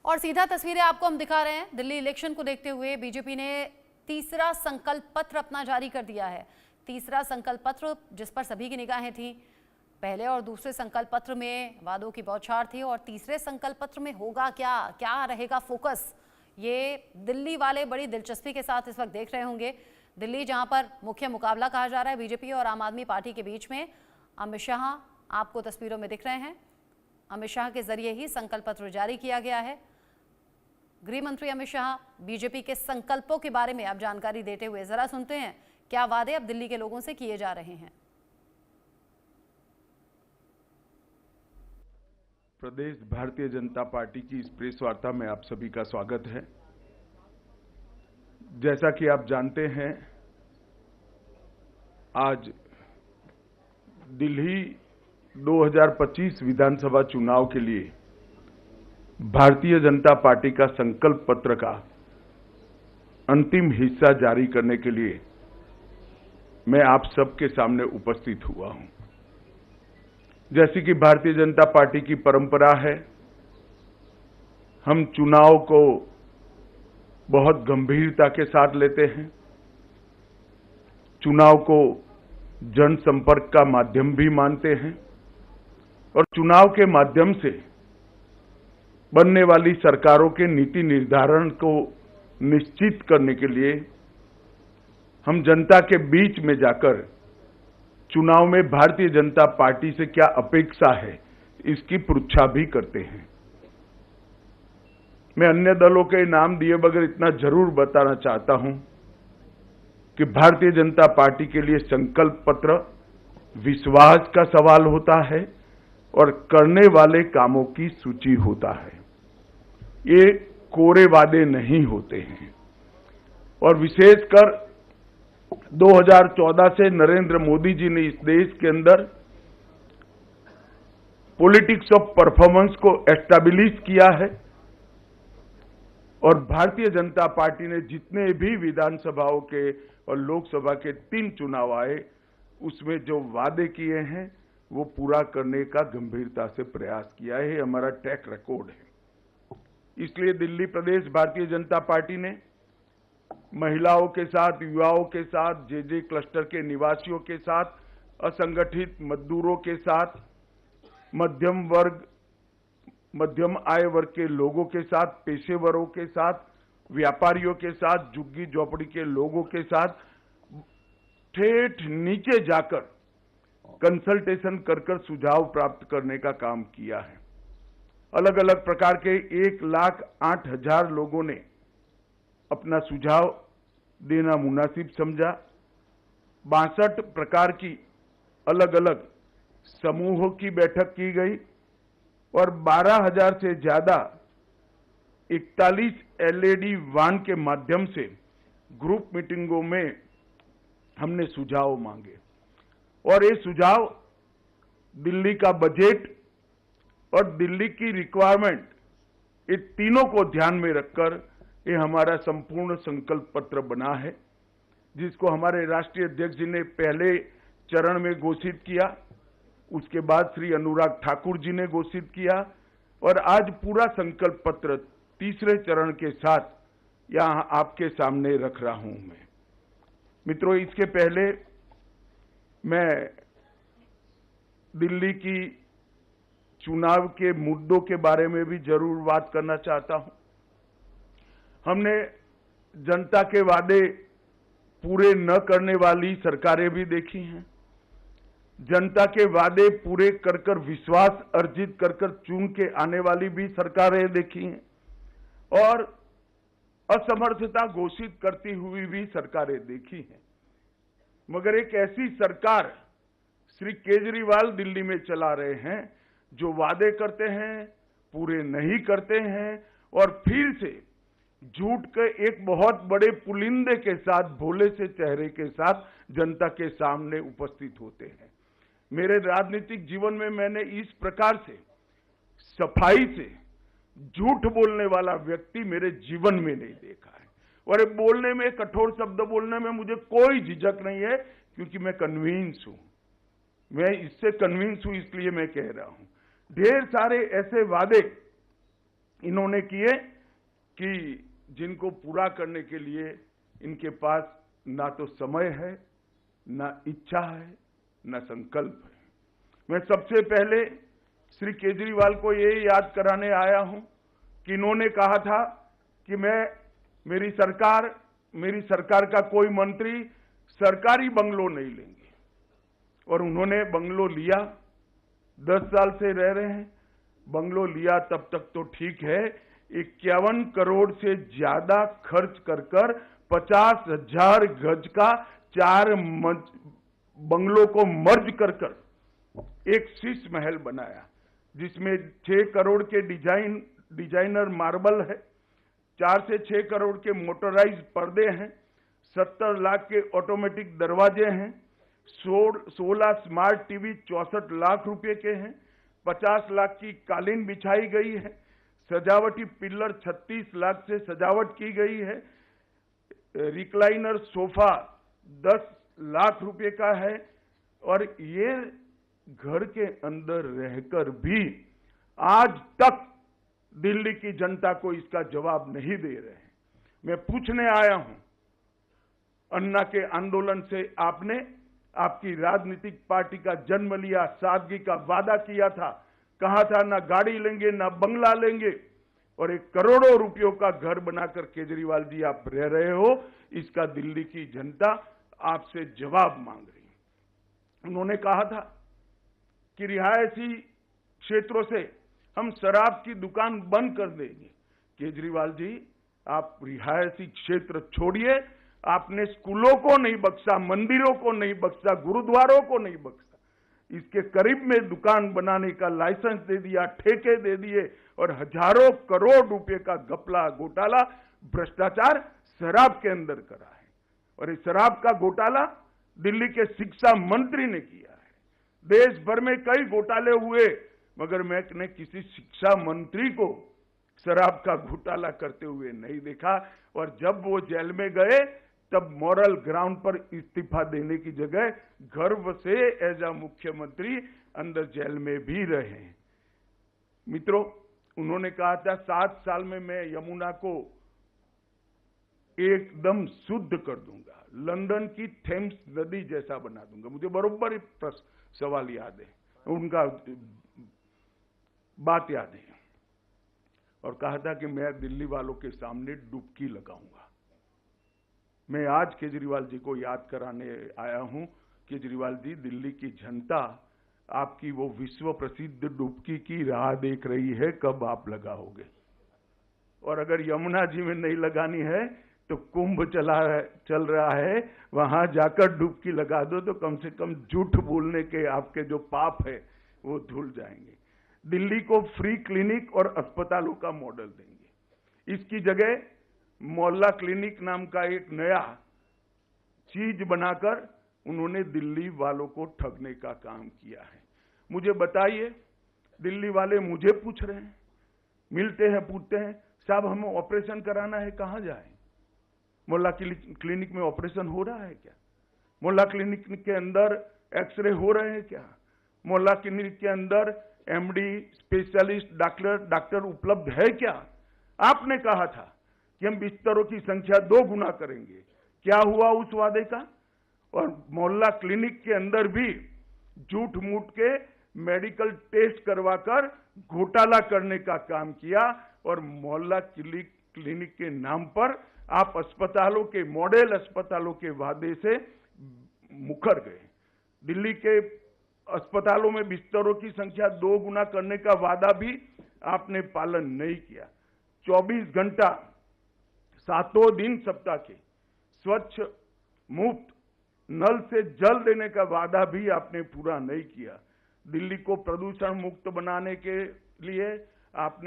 और सीधा तस्वीरें आपको हम दिखा रहे हैं। दिल्ली इलेक्शन को देखते हुए बीजेपी ने तीसरा संकल्प पत्र अपना जारी कर दिया है। तीसरा संकल्प पत्र जिस पर सभी की निगाहें थी। पहले और दूसरे संकल्प पत्र में वादों की बौछार थी और तीसरे संकल्प पत्र में होगा क्या रहेगा फोकस, ये दिल्ली वाले बड़ी दिलचस्पी के साथ इस वक्त देख रहे होंगे। दिल्ली जहां पर मुख्य मुकाबला कहा जा रहा है बीजेपी और आम आदमी पार्टी के बीच में, अमित शाह आपको तस्वीरों में दिख रहे हैं। अमित शाह के जरिए ही संकल्प पत्र जारी किया गया है। गृह मंत्री अमित शाह बीजेपी के संकल्पों के बारे में अब जानकारी देते हुए जरा सुनते हैं क्या वादे अब दिल्ली के लोगों से किए जा रहे हैं। प्रदेश भारतीय जनता पार्टी की इस प्रेस वार्ता में आप सभी का स्वागत है। जैसा कि आप जानते हैं, आज दिल्ली 2025 विधानसभा चुनाव के लिए भारतीय जनता पार्टी का संकल्प पत्र का अंतिम हिस्सा जारी करने के लिए मैं आप सबके सामने उपस्थित हुआ हूं। जैसी कि भारतीय जनता पार्टी की परंपरा है, हम चुनाव को बहुत गंभीरता के साथ लेते हैं। चुनाव को जनसंपर्क का माध्यम भी मानते हैं और चुनाव के माध्यम से बनने वाली सरकारों के नीति निर्धारण को निश्चित करने के लिए हम जनता के बीच में जाकर चुनाव में भारतीय जनता पार्टी से क्या अपेक्षा है इसकी पृच्छा भी करते हैं। मैं अन्य दलों के नाम दिए बगैर इतना जरूर बताना चाहता हूं कि भारतीय जनता पार्टी के लिए संकल्प पत्र विश्वास का सवाल होता है और करने वाले कामों की सूची होता है। ये कोरे वादे नहीं होते हैं। और विशेषकर 2014 से नरेंद्र मोदी जी ने इस देश के अंदर पॉलिटिक्स ऑफ परफॉर्मेंस को एस्टैब्लिश किया है और भारतीय जनता पार्टी ने जितने भी विधानसभाओं के और लोकसभा के 3 चुनाव आए, उसमें जो वादे किए हैं वो पूरा करने का गंभीरता से प्रयास किया है। हमारा ट्रैक रिकॉर्ड है। इसलिए दिल्ली प्रदेश भारतीय जनता पार्टी ने महिलाओं के साथ, युवाओं के साथ, जे क्लस्टर के निवासियों के साथ, असंगठित मजदूरों के साथ, मध्यम आय वर्ग के लोगों के साथ, पेशेवरों के साथ, व्यापारियों के साथ, झुग्गी झोपड़ी के लोगों के साथ ठेठ नीचे जाकर कंसल्टेशन कर सुझाव प्राप्त करने का काम किया है। अलग अलग प्रकार के 1,08,000 लोगों ने अपना सुझाव देना मुनासिब समझा। 62 प्रकार की अलग अलग समूहों की बैठक की गई और 12,000 से ज्यादा 41 LED वान के माध्यम से ग्रुप मीटिंगों में हमने सुझाव मांगे और ये सुझाव दिल्ली का बजट और दिल्ली की रिक्वायरमेंट, ये तीनों को ध्यान में रखकर ये हमारा संपूर्ण संकल्प पत्र बना है, जिसको हमारे राष्ट्रीय अध्यक्ष जी ने पहले चरण में घोषित किया, उसके बाद श्री अनुराग ठाकुर जी ने घोषित किया और आज पूरा संकल्प पत्र तीसरे चरण के साथ यहां आपके सामने रख रहा हूं मैं। मित्रों, इसके पहले मैं दिल्ली की चुनाव के मुद्दों के बारे में भी जरूर बात करना चाहता हूं। हमने जनता के वादे पूरे न करने वाली सरकारें भी देखी हैं। जनता के वादे पूरे कर विश्वास अर्जित कर चुन के आने वाली भी सरकारें देखी हैं और असमर्थता घोषित करती हुई भी सरकारें देखी हैं। मगर एक ऐसी सरकार श्री केजरीवाल दिल्ली में चला रहे हैं जो वादे करते हैं, पूरे नहीं करते हैं और फिर से झूठ के एक बहुत बड़े पुलिंदे के साथ, भोले से चेहरे के साथ जनता के सामने उपस्थित होते हैं। मेरे राजनीतिक जीवन में मैंने इस प्रकार से सफाई से झूठ बोलने वाला व्यक्ति मेरे जीवन में नहीं देखा है। और बोलने में, कठोर शब्द बोलने में मुझे कोई झिझक नहीं है, क्योंकि मैं कन्विंस हूं। मैं इससे कन्विंस हूं, इसलिए मैं कह रहा हूं। ढेर सारे ऐसे वादे इन्होंने किए कि जिनको पूरा करने के लिए इनके पास ना तो समय है, ना इच्छा है, ना संकल्प है। मैं सबसे पहले श्री केजरीवाल को ये याद कराने आया हूं कि इन्होंने कहा था कि मेरी सरकार का कोई मंत्री सरकारी बंगलो नहीं लेंगे, और उन्होंने बंगलो लिया। 10 साल से रह रहे हैं। बंगलो लिया तब तक तो ठीक है, 51 करोड़ से ज्यादा खर्च कर 50,000 गज का 4 बंगलों को मर्ज कर एक शीश महल बनाया, जिसमें 6 करोड़ के डिजाइनर मार्बल है, 4 से 6 करोड़ के मोटराइज पर्दे हैं, 70 लाख के ऑटोमेटिक दरवाजे हैं, 16 स्मार्ट टीवी 64 लाख रुपए के हैं, 50 लाख की कालीन बिछाई गई है, सजावटी पिल्लर 36 लाख से सजावट की गई है, रिक्लाइनर सोफा 10 लाख रुपए का है। और ये घर के अंदर रहकर भी आज तक दिल्ली की जनता को इसका जवाब नहीं दे रहे हैं। मैं पूछने आया हूं, अन्ना के आंदोलन से आपकी राजनीतिक पार्टी का जन्म लिया, सादगी का वादा किया था, कहा था ना गाड़ी लेंगे ना बंगला लेंगे, और 1 करोड़ों रुपयों का घर बनाकर केजरीवाल जी आप रह रहे हो। इसका दिल्ली की जनता आपसे जवाब मांग रही है। उन्होंने कहा था कि रिहायशी क्षेत्रों से हम शराब की दुकान बंद कर देंगे। केजरीवाल जी, आप रिहायशी क्षेत्र छोड़िए, आपने स्कूलों को नहीं बख्शा, मंदिरों को नहीं बख्शा, गुरुद्वारों को नहीं बख्शा। इसके करीब में दुकान बनाने का लाइसेंस दे दिया, ठेके दे दिए, और हजारों करोड़ रुपए का घपला, घोटाला, भ्रष्टाचार शराब के अंदर करा है। और इस शराब का घोटाला दिल्ली के शिक्षा मंत्री ने किया है। देश भर में कई घोटाले हुए, मगर मैंने किसी शिक्षा मंत्री को शराब का घोटाला करते हुए नहीं देखा। और जब वो जेल में गए तब मॉरल ग्राउंड पर इस्तीफा देने की जगह गर्व से एज अ मुख्यमंत्री अंदर जेल में भी रहे। मित्रों, उन्होंने कहा था 7 साल में मैं यमुना को एकदम शुद्ध कर दूंगा, लंदन की थेम्स नदी जैसा बना दूंगा। मुझे बरोबर सवाल याद है, उनका बात याद है। और कहा था कि मैं दिल्ली वालों के सामने डुबकी लगाऊंगा। मैं आज केजरीवाल जी को याद कराने आया हूं। केजरीवाल जी, दिल्ली की जनता आपकी वो विश्व प्रसिद्ध डुबकी की राह देख रही है, कब आप लगाओगे। और अगर यमुना जी में नहीं लगानी है तो कुंभ चल रहा है, वहां जाकर डुबकी लगा दो, तो कम से कम झूठ बोलने के आपके जो पाप है वो धुल जाएंगे। दिल्ली को फ्री क्लिनिक और अस्पतालों का मॉडल देंगे। इसकी जगह मोहल्ला क्लिनिक नाम का एक नया चीज बनाकर उन्होंने दिल्ली वालों को ठगने का काम किया है। मुझे बताइए, दिल्ली वाले मुझे पूछ रहे हैं, मिलते हैं, पूछते हैं, साहब हमें ऑपरेशन कराना है, कहां जाएं? मोहल्ला क्लिनिक में ऑपरेशन हो रहा है क्या? मोहल्ला क्लिनिक के अंदर एक्सरे हो रहे हैं क्या? मोहल्ला क्लिनिक के अंदर एमडी, स्पेशलिस्ट डॉक्टर उपलब्ध है क्या? आपने कहा था कि हम बिस्तरों की संख्या 2 गुना करेंगे। क्या हुआ उस वादे का? और मोहल्ला क्लिनिक के अंदर भी झूठ मूठ के मेडिकल टेस्ट करवाकर घोटाला करने का काम किया। और मोहल्ला क्लिनिक के नाम पर आप अस्पतालों के, मॉडल अस्पतालों के वादे से मुकर गए। दिल्ली के अस्पतालों में बिस्तरों की संख्या 2 गुना करने का वादा भी आपने पालन नहीं किया। 24 घंटा 7 दिन सप्ताह के स्वच्छ मुफ्त नल से जल देने का वादा भी आपने पूरा नहीं किया। दिल्ली को प्रदूषण मुक्त बनाने के लिए आपने